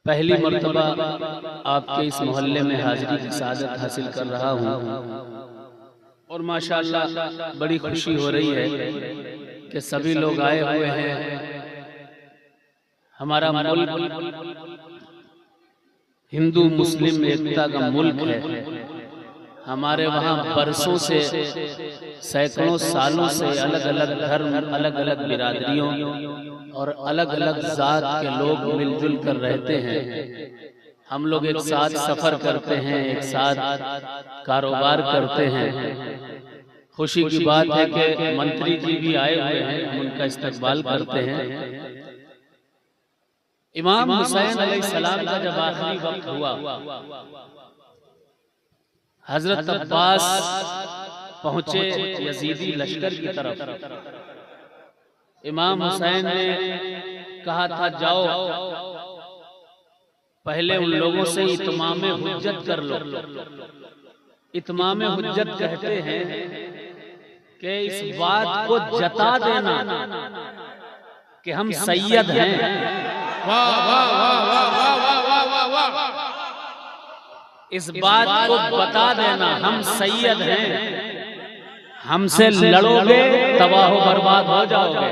पहली मर्तबा आपके इस मोहल्ले में हाजिरी की सआदत हासिल कर रहा हूँ और माशाअल्लाह बड़ी खुशी हो रही है कि सभी लोग आए हुए हैं। हमारा मुल्क हिंदू मुस्लिम एकता का मुल्क है। हमारे वहाँ बरसों से सैकड़ों सालों से अलग अलग धर्म, अलग अलग बिरादरियों और अलग अलग जात के लोग मिलजुल कर रहते हैं। हम लोग एक साथ सफर करते हैं, एक साथ कारोबार करते हैं। खुशी की बात है कि मंत्री जी भी आए हुए हैं, हम उनका इस्तकबाल करते हैं। इमाम हुसैन अलैहिस्सलाम का जब आखिरी वक्त हुआ, हजरत अब्बास पहुंचे यजीदी लश्कर की तरफ। इमाम हुसैन ने कहा था जाओ पहले उन लोगों से इत्माम हुज्जत कर लो। इत्माम हुज्जत कहते हैं कि इस बात को जता देना कि हम सैयद हैं। वाह वाह वाह वाह वाह वाह वाह वाह वाह। इस बात को बता देना हम सैयद हैं, हमसे लड़ोगे तबाह बर्बाद हो जाओगे।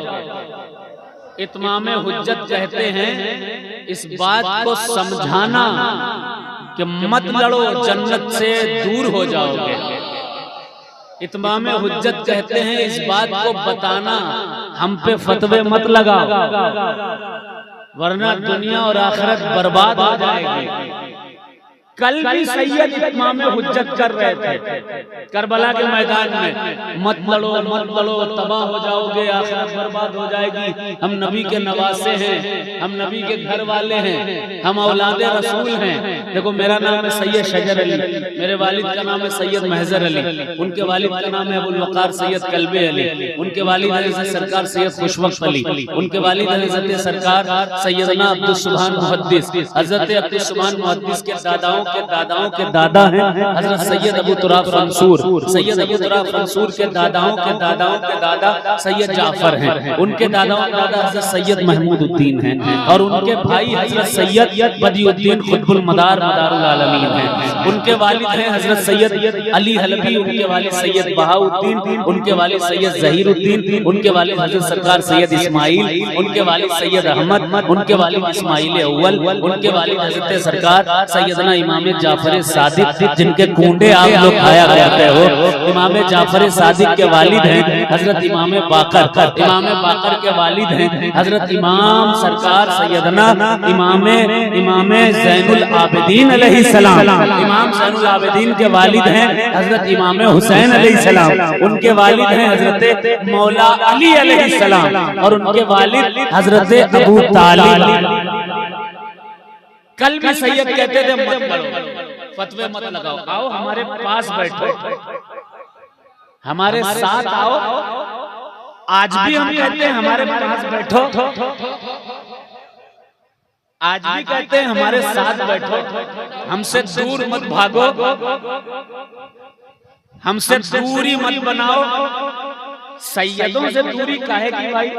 इत्माम हुज्जत कहते हैं इस बात को समझाना कि मत लड़ो, जन्नत से दूर हो जाओगे। इत्माम हुज्जत कहते हैं इस बात को बताना हम पे फतवे मत लगाओ, वरना दुनिया और आखिरत बर्बाद हो जाएगी। कल भी सैयद इत्माम हुज्जत कर रहे थे करबला के मैदान में, मत लड़ो मत लड़ो, तबाह हो जाओगे, आखिरत बर्बाद हो जाएगी। हम नबी के नवासे हैं, हम नबी के घर वाले हैं, हम औलादे रसूल हैं। देखो मेरा नाम है सैयद शजर अली, मेरे वालिद का नाम है सैयद महजर अली, उनके वालिद का नाम है अबुल वक़ार सैयद कल्बे अली, उनके वालिद हज़रत सरकार सैयद खुशवक्त अली, उनके वालिद हज़रत सरकार सैयदना अब्दुल सुभान मुहद्दिस, हज़रत अब्दुल सुभान मुहद्दिस के दादाओं के दादा हैं हजरत सैयद अबू तुराब मंसूर, सैयद अबू तुराब मंसूर के दादाओं के दादा सैयद जाफर हैं, उनके दादाओं के दादा हजरत सैयद महमूदुद्दीन हैं और उनके भाई हजरत सैयद बदियुद्दीन खुतबुल मदार मदारुल आलमीन हैं। उनके वालिद हैं हजरत सैयद अली हलवी, उनके वालिद सैयद बहाउद्दीन, उनके वालिद सैयद ज़हीरुद्दीन, उनके वालिद हजरत सरकार सैयद इस्माइल, उनके वालिद सैयद अहमद, उनके वालिद इस्माइल अव्वल, उनके वालिद हजरत सरकार सैयदना इमाम जाफर सादिक, जिनके कुंडे आप लोग खाया करते हो। इमाम जाफर सादिक के वालिद हैं हजरत इमाम बाकर, इमाम बाकर के वालिद हैं हजरत इमाम सरकार सैयदना इमाम ज़ैनुल आबिदीन अलैहिस्सलाम, इमाम ज़ैनुल आबिदीन के वालिद हैं हजरत इमाम हुसैन अलैहिस्सलाम, उनके वालिद हैं हजरत मौला अली अलैहिस्सलाम और उनके वालिद हजरत अबू तालिब। कल भी सैयद कहते थे मत लड़ो, फतवे मत लगाओ, आओ हमारे पास बैठो, हमारे साथ आओ। आज भी हम कहते हैं हमारे पास बैठो, आज भी कहते हैं हमारे साथ बैठो, हमसे दूर मत भागो, हमसे दूरी मत बनाओ। सैयदों से दूरी काहे की भाई?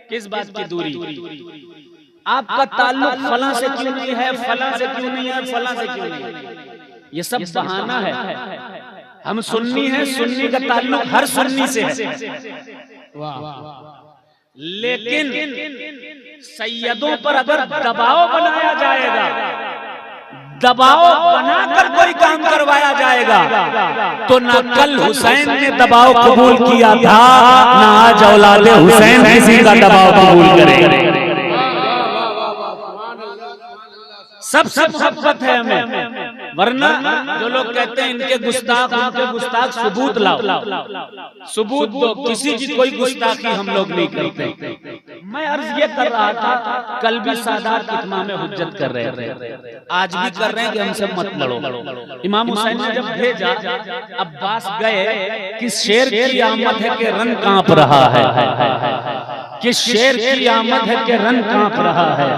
किस बात की दूरी? आपका ताल्लुक फलां से क्यों नहीं है, फलां से क्यों नहीं है, फलां से क्यों नहीं है? ये सब बहाना है। हम सुन्नी हैं, सुन्नी का ताल्लुक हर सुन्नी से है, लेकिन सैयदों पर अगर दबाव बनाया जाएगा, दबाव बनाकर कोई काम करवाया जाएगा, तो ना कल हुसैन ने दबाव कबूल किया था, ना आज औलादे हुसैन किसी का दबाव कबूल करेगा। सबसे मोहब्बत है हमें, वरना जो लोग कहते हैं इनके गुस्ताख, उनके गुस्ताख, सबूत लाओ, सबूत दो। किसी की कोई गुस्ताखी हम लोग नहीं करते। मैं अर्ज ये कर रहा था, कल भी सादात इत्माम हुज्जत कर रहे थे, आज भी कर रहे हैं कि हमसे मत लड़ो। इमाम हुसैन ने जब भेजा, अब्बास गए कि शेर की आमद है कि रन कांप रहा है, कि शेर की आमद है कि रन कांप रहा है,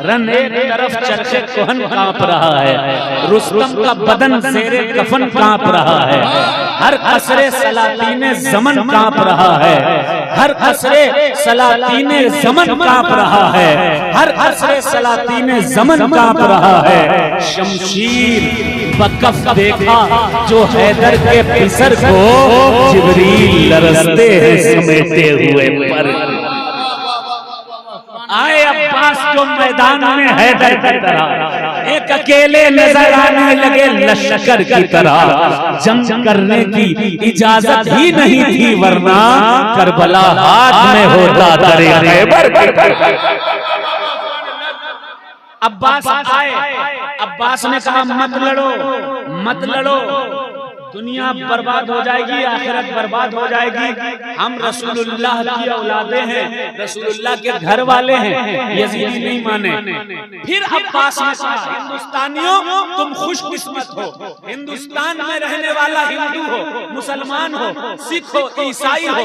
रन एक तरफ चरखे कोहन कांप रहा है, रुस्तम का बदन ज़ेरे कफन कांप रहा है, हर असरे सलातीने ज़मन कांप रहा है, हर असरे सलातीने ज़मन कांप रहा है, हर असरे सलातीने ज़मन कांप रहा है। शमशीर बकफ देखा जो हैदर के पिसर को, जिब्रील लरज़ते हैं समेटे हुए पर। आए अब्बास जो मैदान में हैदर की तरह, एक अकेले नजर आने लगे लश्कर की तरह। जंग करने की इजाजत ही नहीं थी, वरना करबला हाथ में होता दरे खैबर। अब्बास आए, अब्बास ने कहा मत लड़ो, मत लड़ो, दुनिया बर्बाद हो जाएगी, आखिरत बर्बाद हो जाएगी। हम रसूलुल्लाह की औलादे हैं, रसूलुल्लाह के घर वाले हैं, यजीदी नहीं माने। फिर अब्बास ने कहा हिंदुस्तानियों तुम खुशकिस्मत हो, हिंदुस्तान में रहने वाला हिंदू हो, मुसलमान हो, सिख हो, ईसाई हो,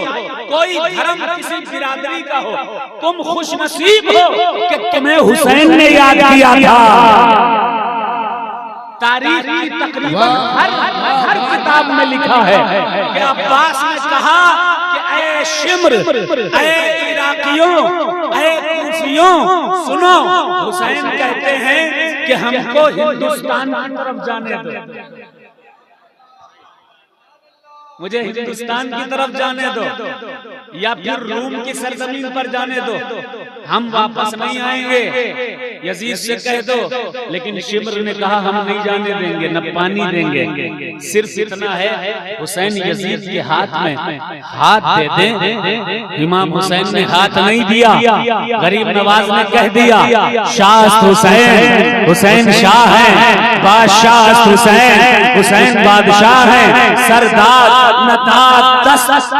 कोई धर्म किसी बिरादरी का हो, तुम खुशनसीब हो कि तुम्हें हुसैन ने याद किया था। तारीख की तकरीबन हर किताब में लिखा है कि अब्बास ने कहा कि ऐ शिम्र, ऐ इराकियों, ऐ कूफियों, सुनो, हुसैन कहते हैं कि हमको हिंदुस्तान की तरफ जाने दो, मुझे हिंदुस्तान की तरफ जाने दो, या फिर रूम की सरजमीन पर जाने दो, हम वापस नहीं आएंगे, यजीद से कह दो। लेकिन शिम्र ने कहा हम नहीं जाने देंगे, न पानी देंगे। सिर्फ इतना है, हुसैन यजीद के हाथ में हाथ दे दें। इमाम हुसैन ने हाथ नहीं दिया, गरीब नवाज ने कह दिया शाह हुसैन, हुसैन शाह है, बादशाह हुसैन, हुसैन बादशाह है, सरदार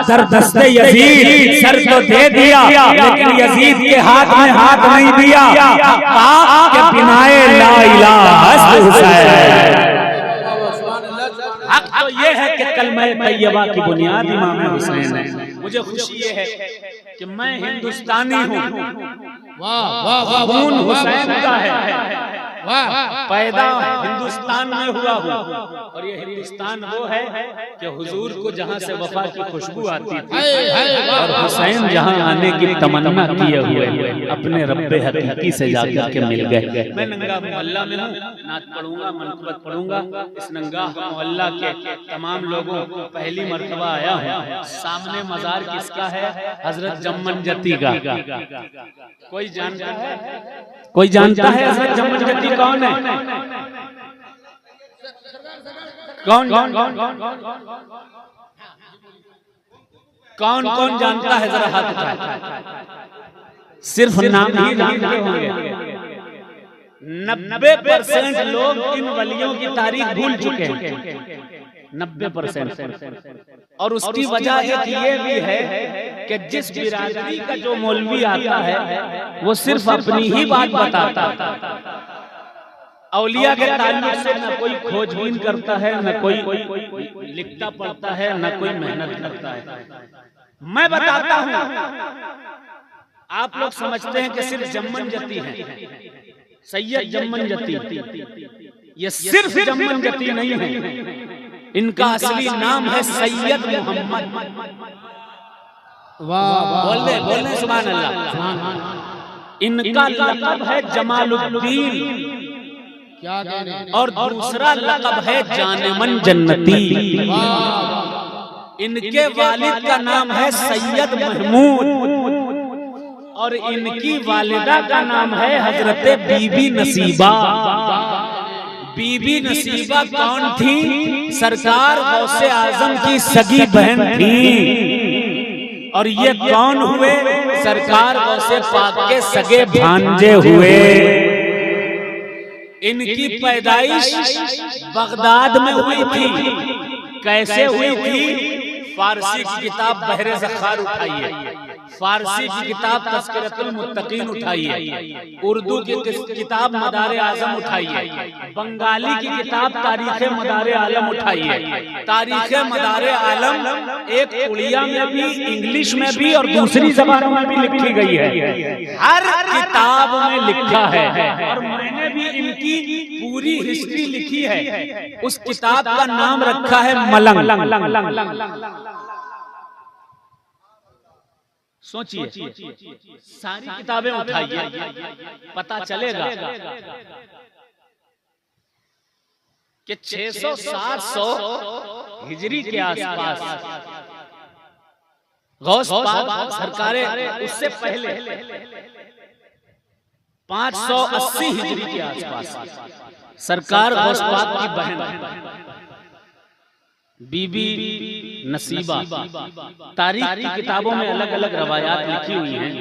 दरदस्ते यजीद, सर तो दे दिया लेकिन यजीद के हाथ में हाथ नहीं दिया। के बिनाए ला इलाहा हुसैन। हक तो ये है कि कलमा तैयबा की बुनियाद इमाम हुसैन है। मुझे खुशी ये है कि मैं हिंदुस्तानी हूँ, खून हुसैन का है, पैदा हिंदुस्तान में हुआ हूँ, और ये हिंदुस्तान वो है कि हुजूर को जहाँ से वफा की खुशबू आती थी और हुसैन जहाँ आने की तमन्ना किए हुए अपने रब्बे हकीकी से जाकर के मिल गए। मैं नंगा मोहल्ला में हूँ, नात पढ़ूंगा, मनक़बत पढ़ूंगा। इस नंगा मोहल्ला के तमाम लोगों को पहली मर्तबा आया हूँ। सामने मजार किसका है? हजरत जम्मन जती का। कोई जानता है? कोई जानता है हजरत जम्मन जती कौन है? कौन कौन कौन जानता है? जरा हाथ उठाए। सिर्फ नाम ही जानते होंगे। 90% लोग इन वलियों की तारीख भूल चुके हैं, 90%। और उसकी वजह एक ये भी है कि जिस बिरादरी का जो मौलवी आता है वो सिर्फ अपनी ही बात बताता है। औलिया के ताल्लुक से न कोई खोजबीन करता है, न कोई लिखता पढ़ता है, न कोई मेहनत करता है। मैं बताता हूँ, आप लोग समझते हैं कि सिर्फ जम्मन जती है, सैयद जम्मन जती। ये सिर्फ जम्मन जती नहीं है, इनका असली नाम है सैयद मोहम्मद। बोल दे सुभान अल्लाह। इनका लक़ब है जमालुद्दीन, और दूसरा लक़ब है जानेमन जन्नती। इनके वालिद का नाम है सैयद महमूद, और इनकी वालिदा का नाम है हजरत बीबी नसीबा। बीबी नसीबा कौन थी? सरकार गौसे आजम की सगी बहन थी। और ये कौन हुए? सरकार गौसे पाक के सगे भांजे हुए। इनकी पैदाइश बगदाद में हुई थी। कैसे हुई थी? फारसी की किताब बहरे ज़खार उठाइए, फारसी की किताब तज़किरतुल मुत्तकीन उठाइए, उर्दू की किताब मदार आज़म उठाइए, बंगाली की किताब तारीख़ मदार आलम उठाइए। तारीख़ मदार आलम एक उड़िया में भी, इंग्लिश में भी और दूसरी ज़बानों में भी लिखी गई है। हर किताब में लिखा है, और मैंने भी इनकी पूरी हिस्ट्री लिखी है। उस किताब का नाम रखा है मलंग। सोचिए, सारी किताबें उठाइए, पता चलेगा कि 600-700 हिजरी के आसपास गौस पाक सरकारे, उससे पहले 580 हिजरी के आसपास सरकार गौस पाक की बहन बीबी नसीबा, तारीख की किताबों में अलग अलग रवायात लिखी हुई हैं।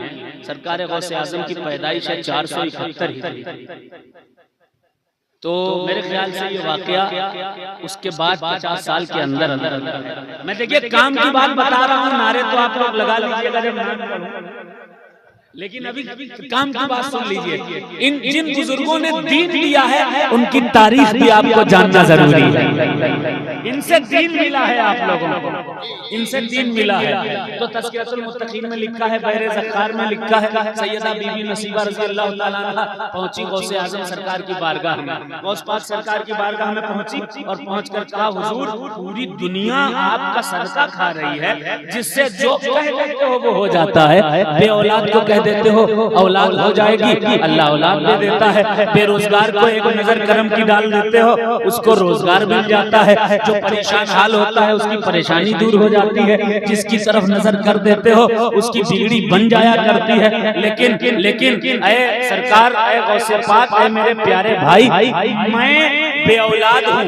सरकार गौसे आजम की पैदाइश है 471 हिजरी, तो मेरे ख्याल से ये वाकया उसके बाद 50 साल के अंदर अंदर। मैं देखिए काम की बात बता रहा हूँ, नारे तो आप लोग लगा लीजिएगा जब नाम पढ़ूं, लेकिन अभी काम की बात सुन लीजिए। इन जिन बुजुर्गों ने दीन दिया है उनकी तारीख भी आपको जानना जरूरी है। इनसे दीन मिला है आप लोगों को, इनसे दीन मिला है। तो तज़किरतुल मुत्तकीन में लिखा है, बहरे ज़ख़्ख़ार में लिखा है, सैयदा बीबी नसीबा रज़ी अल्लाह तआला अन्हा पहुंची गौसे आज़म सरकार की बारगाह में, गौस पाक सरकार की बारगाह में पहुंची और पहुंचकर कहा, हुजूर पूरी दुनिया आपका सदका खा रही है, जिससे जो कह देते हो वो हो जाता है। बे औलाद को देते हो औलाद हो जाएगी, अल्लाह औलाद दे देता है। बेरोजगार को एक नजर करम की डाल देते हो, उसको रोजगार मिल जाता है। जो परेशान हाल होता है उसकी परेशानी दूर हो जाती है। जिसकी तरफ नजर कर देते हो उसकी बिगड़ी बन जाया करती है। लेकिन ऐ सरकार, ऐ गौसे पाक, ऐ मेरे प्यारे भाई, मैं बे औलाद हूँ,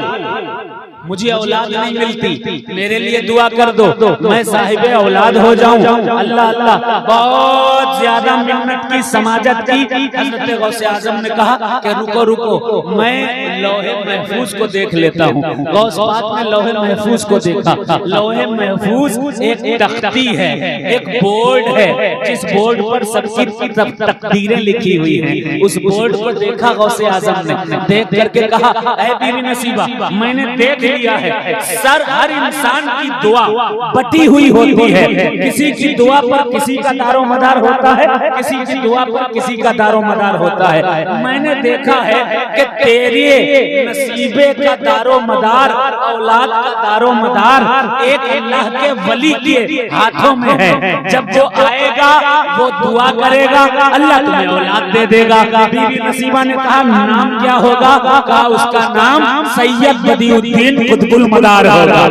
मुझे औलाद नहीं मिलती, मेरे लिए दुआ कर दो, मैं साहिब औलाद हो जाऊं। अल्लाह अल्लाह, बहुत ज्यादा मिन्नत की, समाजत की। हज़रत गौसे आज़म ने कहा कि रुको रुको, मैं लौहे महफूज को देख लेता हूँ। गौस पाक ने लौहे महफूज को देखा। लौहे महफूज एक तख्ती है, एक बोर्ड है, जिस बोर्ड पर सबकी तकदीरें लिखी हुई हैं। उस बोर्ड को देखा गौसे आज़म ने, देख करके कहा, ऐ बीबी नसीबा, मैंने देख लिया है, सर हर इंसान की दुआ बटी हुई होती है। किसी की दुआ पर किसी का दारो मदार होता है, किसी की दुआ पर किसी का दारो मदार होता है। मैंने देखा है कि तेरे नसीबे का दारो मदार, औलाद का दारो मदार एक अल्लाह के वली के हाथों में है। जब वो आएगा वो दुआ करेगा, अल्लाह तुम्हें औलाद दे देगा। बीबी नसीबा ने कहा, नाम क्या होगा? कहा उसका नाम सैयद बदियुद्दीन कुतुबुल मदार होगा।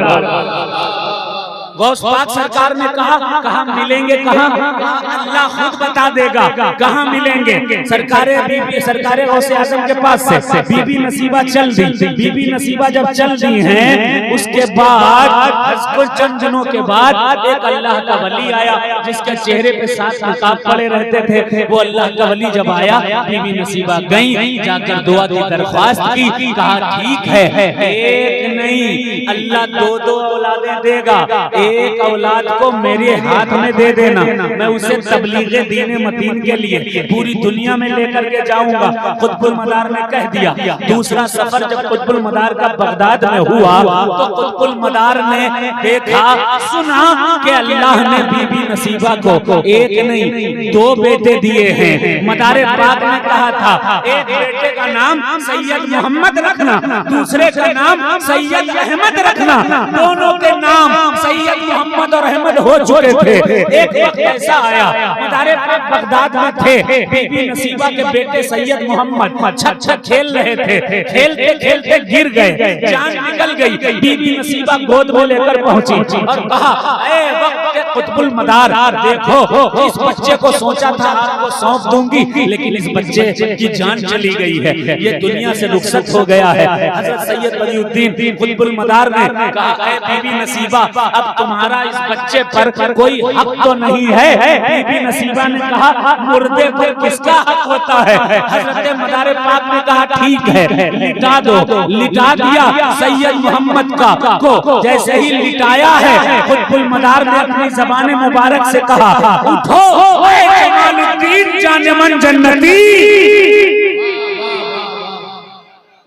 गौस पाक सरकार ने कहा मिलेंगे कहाँ? अल्लाह खुद बता देगा कहाँ मिलेंगे। सरकारे गौसे आज़म के पास से बीबी नसीबा चल दी। बीबी नसीबा जब चल दी हैं, उसके बाद कुछ चंद दिनों के बाद एक अल्लाह का वली आया, जिसके चेहरे पे 7 नकाब पड़े रहते थे। वो अल्लाह का वली जब आया, बीबी नसीबा गई, जाकर दुआ की दरख्वास्त की। कहा ठीक है, एक नहीं अल्लाह 2 औलादें देगा, एक औलाद को मेरे हाथ में दे देना, मैं उसे तबलीगे दीन मतीन के लिए पूरी दुनिया में लेकर के जाऊंगा। कुतुबुल मदार ने कह दिया। दूसरा सफर जब कुतुबुल मदार का बगदाद में हुआ, तो कुतुबुल मदार ने देखा, सुना कि अल्लाह ने बीबी नसीबा को एक नहीं 2 बेटे दिए हैं। मदारे पाक ने कहा था, एक बेटे का नाम सैयद मोहम्मद रखना, दूसरे का नाम सैयद अहमद रखना। दोनों के नाम सैयद मोहम्मद और अहमद हो चुके थे। एक वक्त ऐसा आया, मदारे पाक बगदाद में थे, बीबी नसीबा के बेटे सैयद मोहम्मद छत खेल रहे थे। खेलते खेलते गिर गए, जान निकल गई। बीबी नसीबा गोद में लेकर पहुंची और कहा, ऐ वक्त के कुतुबुल मदार, देखो इस बच्चे को सोचा था आपको सौंप दूंगी, लेकिन इस बच्चे की जान चली गई है, ये दुनिया से रुखसत हो गया है। हज़रत सैयद बदियुद्दीन कुतुबुल मदार ने कहा, ऐ बीबी नसीबा, अब तुम्हारा इस बच्चे पर कोई हक तो नहीं है। बीबी नसीबा ने कहा, मुर्दे पर किसका हक होता है? हज़रत मदारे पाक ने कहा, ठीक है लिटा दो। लिटा दिया सैयद मोहम्मद को। जैसे ही लिटाया है, कुतुबुल मदार ने अपनी ज़बान मुबारक से कहा, उठो जमालुद्दीन जानेमन जन्नती।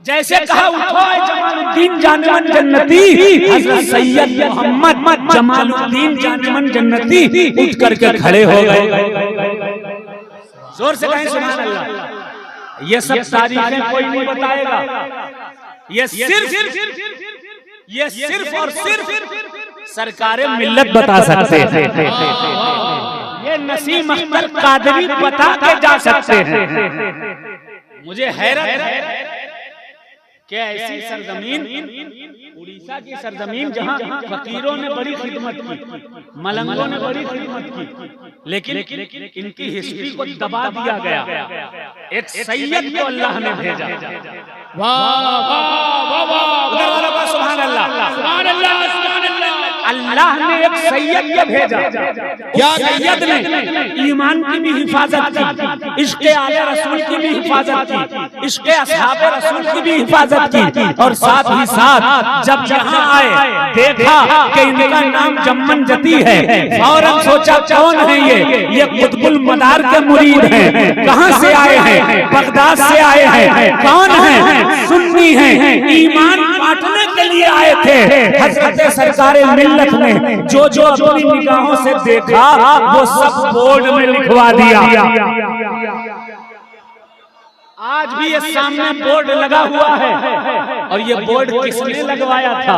जैसे कहा उठो जमालुद्दीन जानेमन जन्नती, हज़रत सैयद मोहम्मद जमालुद्दीन जानेमन जन्नती उठ करके खड़े हो गए। जोर से कहें सुभान अल्लाह। ये सब तारीखें कोई नहीं बताएगा, ये सिर्फ और सिर्फ सरकारे मिल्लत बता सकते हैं। ये ये नसीम अख्तर कादरी बता के जा सकते हैं। मुझे हैरत है कि ऐसी सरजमीन, उड़ीसा की सरजमीन, जहां फकीरों ने बड़ी खिदमत की, मलंगों ने बड़ी खिदमत की, लेकिन इनकी हिस्ट्री को दबा दिया गया। एक सैयद को अल्लाह ने भेजा। वाह वाह वाह, सुभान अल्लाह, सुभान अल्लाह, सुभान अल्लाह। अल्लाह ने एक सैयद को भेजा। क्या सैयद ने ईमान की भी हिफाजत की, इश्क़ आले रसूल की भी हिफाजत की, इश्क़ असहाबे रसूल की भी हिफाजत की, और साथ ही साथ जब यहाँ आए देखा कि इनका नाम जम्मन जती है, फौरन सोचा कौन है ये कुतुबुल मदार के मुरीद हैं। कहाँ से आए हैं? बगदाद से आए हैं। कौन है? सुन्नी हैं, ईमान बांटने के लिए आए थे। हज़रत सरकारे मिल्लत ने जो अपनी निगाहों से देखा वो सब बोर्ड में लिखवा दिया। आज भी ये सामने बोर्ड लगा हुआ है, और ये बोर्ड किसने लगवाया था?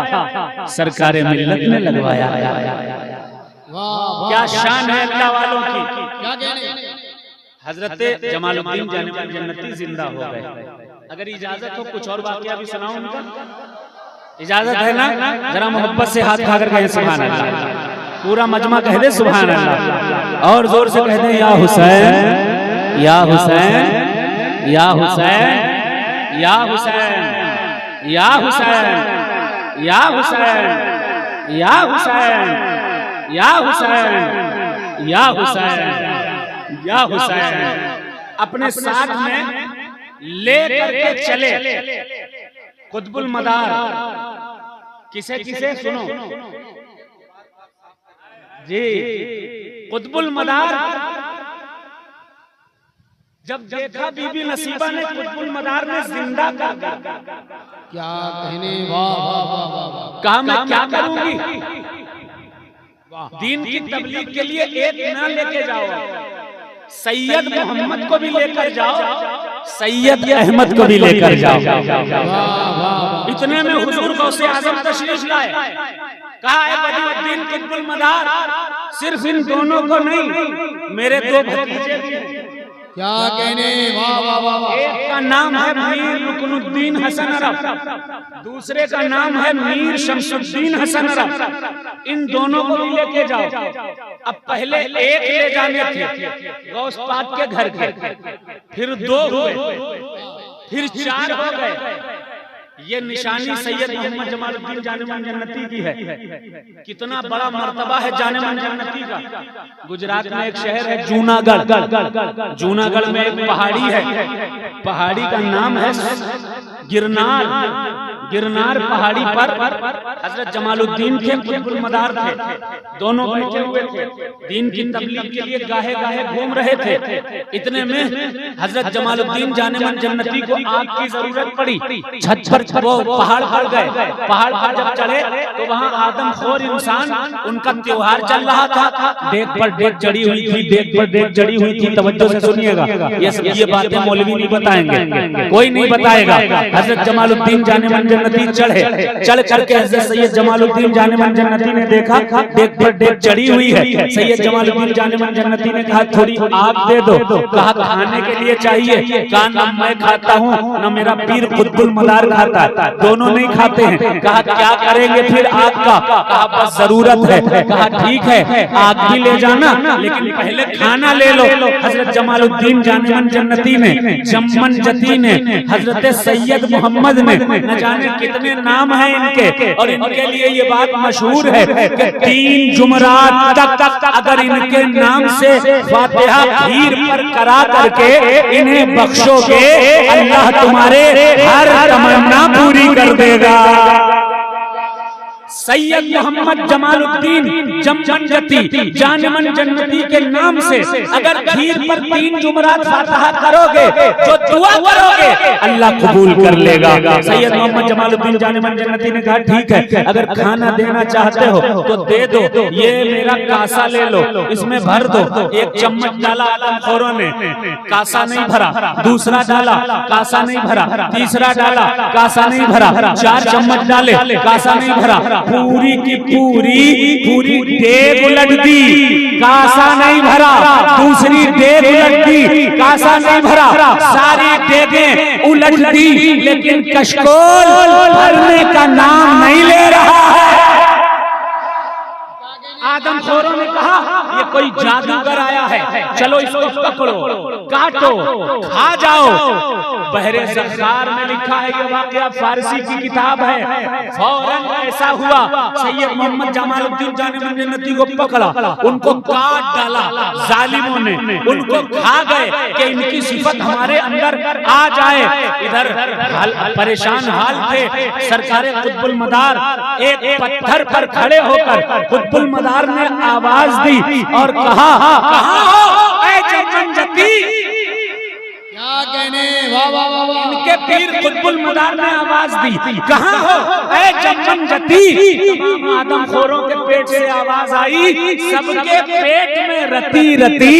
सरकारे मिल्लत ने लगवाया। क्या शान है अल्लाह वालों की, क्या कहने। हजरत जमालुद्दीन जाने जन्नती जिंदा हो गए। अगर इजाजत हो कुछ और वाकया भी सुनाऊं उनका? इजाजत है ना? जरा मोहब्बत से हाथ खा कर कहें सुभान अल्लाह। पूरा मजमा कह दे सुभान अल्लाह, और जोर से कह दे या हुसैन, या हुसैन, या हुसैन, या हुसैन, या हुसैन, या हुसैन, या हुसैन, या हुसैन, या हुसैन, या हुसैन। अपने साथ में ले करके चले कुतुबुल मदार। किसे किसे सुनो जी, कुतुबुल मदार जब देखा बीबी नसीबा ने कुतुबुल मदार ने जिंदा कर दिया। क्या कहने, वाह वाह वाह। कहा मैं क्या करूंगी, दीन की तबलीग के लिए एक ना लेके जाओ, सैयद मोहम्मद को भी लेकर जाओ, सैयद अहमद को भी लेकर जाओ। इतने में हुजूर गौसे आजम तशरीफ लाए। कहा है बदरुद्दीन कुतुबुल मदार, सिर्फ इन दोनों को नहीं, मेरे दो भतीजे भी हैं। क्या कहने, वाह वाह वाह। एक का नाम है मीर रुकनुद्दीन हसन अरब, दूसरे का नाम है मीर शमसुद्दीन हसन अरब। इन दोनों को भी लेके जाओ। अब पहले एक ले जाने थे गौस पाक के घर के, फिर दो हुए, फिर चार हो गए। ये निशानी सैयद मोहम्मद जमालुद्दीन जानेमन जन्नती की है। कितना बड़ा मर्तबा है जानेमन जन्नती का। गुजरात में एक शहर है जूनागढ़, जूनागढ़ में एक पहाड़ी है, पहाड़ी का नाम है गिरनार। गिरनार पहाड़ी पर हजरत जमालुद्दीन थे, कुतुबुल मदार थे, दोनों बैठे हुए थे, दीन की तबलीग के लिए गाहे गाहे घूम रहे थे। इतने में हजरत जमालुद्दीन जानेमन जन्नती को आग की जरूरत पड़ी। छत पर वो पहाड़ पर गए। पहाड़ पर जब चढ़े तो वहाँ आदमखोर इंसान, उनका त्योहार चल रहा था, डेक पर डेक चढ़ी हुई थी, डेक पर डेक चढ़ी हुई थी। तवज्जो से सुनिएगा, ये बातें मौलवी नहीं बताएंगे, कोई नहीं बताएगा। हजरत जमालुद्दीन जानेमन जन्नती चढ़े, चढ़ करके हजरत सैयद जमालुद्दीन जानेमन जन्नती ने देखा डेक पर डेक चढ़ी हुई है। सैयद जमालुद्दीन जानेमन जन्नती ने कहा थोड़ी आग दे दो। कहा खाने के लिए चाहिए। कहा न मैं खाता हूँ न मेरा पीर कुतुबुल मदार खाता, दोनों नहीं खाते हैं। कहा क्या करेंगे फिर आग का? कहा बस जरूरत है। कहा ठीक है आग भी ले जाना, लेकिन पहले खाना ले लो। हजरत जमालुद्दीन जानेमन जन्नती ने, जम्मन जती ने, हजरत सैयद मोहम्मद ने, न जाने कितने नाम हैं इनके, और इनके लिए ये बात मशहूर है कि 3 जुमरात तक अगर इनके नाम से फातिहा खीर पर करा करके इन्हें बख्शोगे, अल्लाह तुम्हारे हर तमन्ना पूरी कर देगा। सैयद मोहम्मद जमालुद्दीन जम्मन जती जानेमन जन्नती के नाम से अगर खीर पर 3 जुमरात फातिहा करोगे, जो दुआ करोगे अल्लाह कबूल कर लेगा। सैयद मोहम्मद जमालुद्दीन जानेमन जन्नती ने कहा ठीक है, अगर खाना देना चाहते हो तो दे दो, ये मेरा कासा ले लो, इसमें भर दो। एक चम्मच डाला आदमखोरों ने, कासा नहीं भरा, दूसरा डाला कासा नहीं भरा, तीसरा डाला कासा नहीं भरा, 4 चम्मच डाले कासा नहीं भरा, पूरी की पूरी देग उलट दी, कासा नहीं भरा। दूसरी देग उलट दी, कासा नहीं भरा। सारी देगें उलट दी, लेकिन कशकोल भरने का नाम नहीं ले रहा है। आदमखोरों ने कहा ये कोई जादूगर आया है, चलो इसको पकड़ो, काटो, खा जाओ। बहरे ज़ख़्ख़ार में लिखा है, ये वाक़या फारसी की किताब है। फौरन ऐसा हुआ, सैयद मोहम्मद जमालुद्दीन जाने-मन जन्नती को पकड़ा, उनको काट डाला जालिमों ने, उनको खा गए कि इनकी सिफत हमारे अंदर आ जाए। इधर परेशान हाल थे सरकारे कुतुबुल मदार। एक पत्थर पर खड़े होकर कुतुबुल मदार ने आवाज दी और कहा, कहाँ हो ऐ जमनजती? क्या कहने, वाह वाह वाह वाह। इनके पीर कुतुबुल मदार ने आवाज दी, कहाँ हो ऐ जमनजती? तमाम आदमखोरों के पेट से आवाज आई, सबके पेट में रती रती।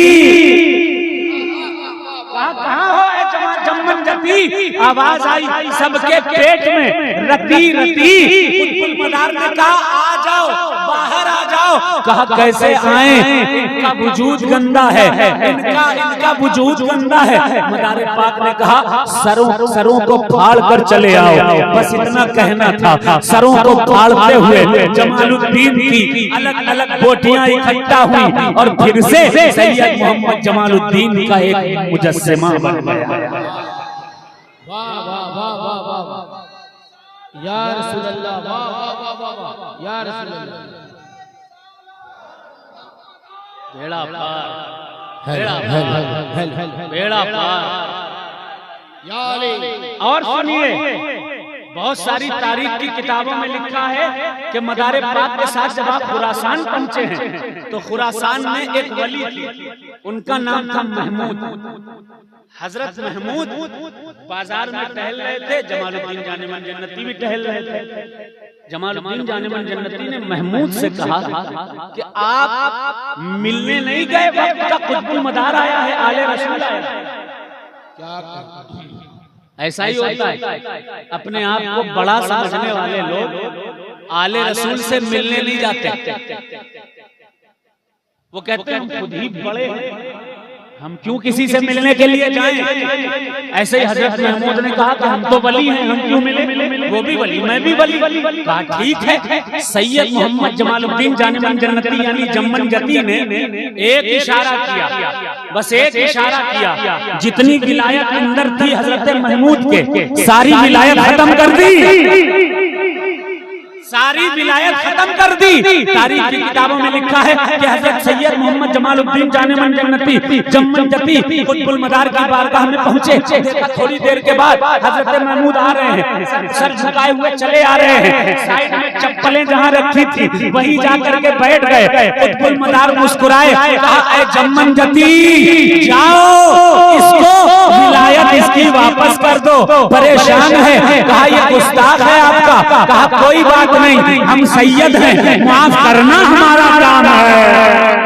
कहाँ हो ऐ जमनजती? आवाज आई सबके पेट में रती रती। कुतुबुल मदार ने कहा आ जाओ, बाहर आ जाओ। कहा कैसे आए? इनका वजूद गंदा है, इनका वजूद गंदा है। मदार पाक ने कहा सरों को फाड़ कर चले आओ। बस इतना कहना था। सरों को फाड़ते हुए जमालुद्दीन की अलग अलग बोटियां इकट्ठा हुई और फिर से सैयद मोहम्मद जमालुद्दीन का एक मुजस्सिमा बन गया। वाह वाह वाह वाह वाह वाह या रसूल अल्लाह, वाह वाह वाह वाह वाह या रसूल अल्लाह। बेड़ा पार, बेड़ा पार। और सुनिए, बहुत सारी तारीख की किताबों में लिखा है कि मदारे पाक के साथ जब आप खुरासान पहुंचे हैं तो खुरासान में एक वली थी, उनका नाम था महमूद। हजरत महमूद बाजार में टहल रहे थे, जमालुद्दीन जाने-मन जन्नती भी टहल रहे थे। जमालुद्दीन जाने-मन जन्नती ने महमूद से कहा कि आप मिलने नहीं गए, वक्त का कुतुबुल मदार आया है, आले रसूल आया है। क्या ऐसा ही होता है, अपने आप को बड़ा समझने वाले लोग आले रसूल से मिलने नहीं जाते। वो कहते हैं हम खुद ही बड़े हैं, हम क्यों किसी से मिलने के लिए जाएं? ऐसे ही हजरत महमूद ने कहा कि हम तो वली हैं, हम क्यों मिले? वो भी वली, मैं भी वली। कहा ठीक है। सैयद मोहम्मद जमालुद्दीन जाने-मन जन्नती यानी जमनजती ने एक इशारा किया, बस एक इशारा किया। जितनी विलायत अंदर थी हजरत महमूद के, सारी विलायत खत्म कर दी, सारी विलायत खत्म कर दी। तारीख की किताबों में लिखा है कि हजरत सैयद मोहम्मद जमालुद्दीन जाने-मन जन्नती जमनजती कुतुबुल मदार की बारगाह में पहुंचे। थोड़ी देर के बाद हजरत महमूद आ रहे हैं, सर झुकाए हुए चले आ रहे हैं। साइड में चप्पलें जहां रखी थी वहीं जाकर के बैठ गए। कुतुबुल मदार मुस्कुराए, कहा ऐ जमनजती जाओ, इसको विलायत इसकी वापस कर दो, परेशान है। कहा ये गुस्ताख है आपका। कहा कोई बात नहीं, हम सैयद हैं, माफ करना हमारा काम है।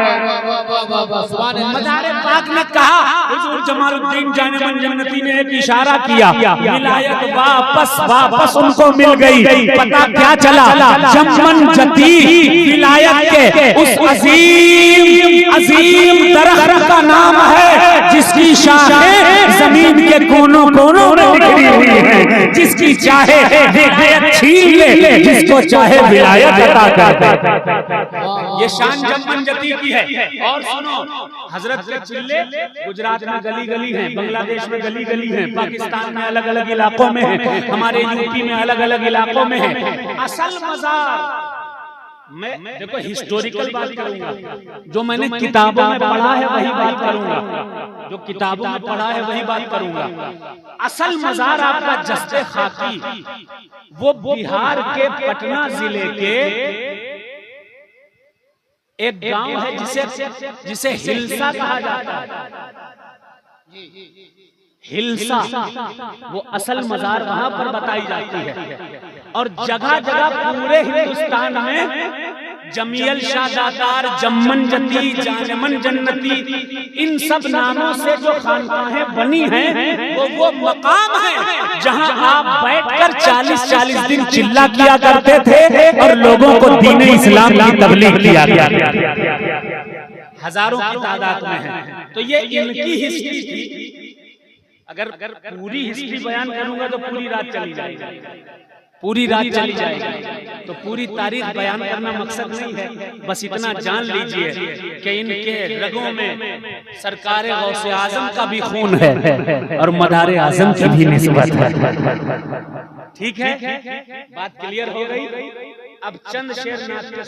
मदारे पाक ने कहा, हुजूर जमालुद्दीन जाने-मन जन्नती ने एक इशारा किया, विलायत वापस उनको मिल गई। पता क्या चला? जमनजती विलायत के उस अजीम दरख्त का नाम है जिसकी शाखें जमीन के कोनों कोनों में बिखरी हुई हैं, जिसकी चाहे विलायत छीन ले, जिसको चाहे विलायत अता कर दे। ये शान जमनजती की है। और सुनो, हजरत के चिल्ले गुजरात में गली गली हैं, बांग्लादेश में गली गली हैं, पाकिस्तान में अलग अलग इलाकों में है, हमारे यूपी में अलग अलग इलाकों में है। असल मज़ार मैं देखो हिस्टोरिकल बात करूंगा, जो मैंने किताबों में पढ़ा है वही बात करूंगा, जो किताबों में पढ़ा है वही बात करूंगा। असल मज़ार आपका जस्ते खाकी वो बिहार के पटना जिले के एक गांव है जिसे हिल्सा कहा जाता है। हिल्सा वो असल मज़ार वहां पर बताई जाती है। और जगह जगह पूरे हिंदुस्तान में जमील शादातार, जम्मन जती, जानमन जन्नती, इन सब नामों से जो खानकाहें बनी हैं वो मकाम है जहां आप बैठकर 40-40 दिन चिल्ला किया करते थे और लोगों को दीन इस्लाम की तबलीग किया करते थे। हजारों की तादाद में है। तो ये इनकी हिस्ट्री थी। अगर पूरी हिस्ट्री बयान करूंगा तो पूरी रात चली जाएगी, पूरी रात चली जाएगी। तो पूरी तारीख बयान करना मकसद नहीं है, बस इतना जान लीजिए कि इनके रगों में सरकार गौसे आजम का भी खून है और मदारे आजम की भी निस्बत है। ठीक है, बात क्लियर हो गई। अब चंद शेर नात के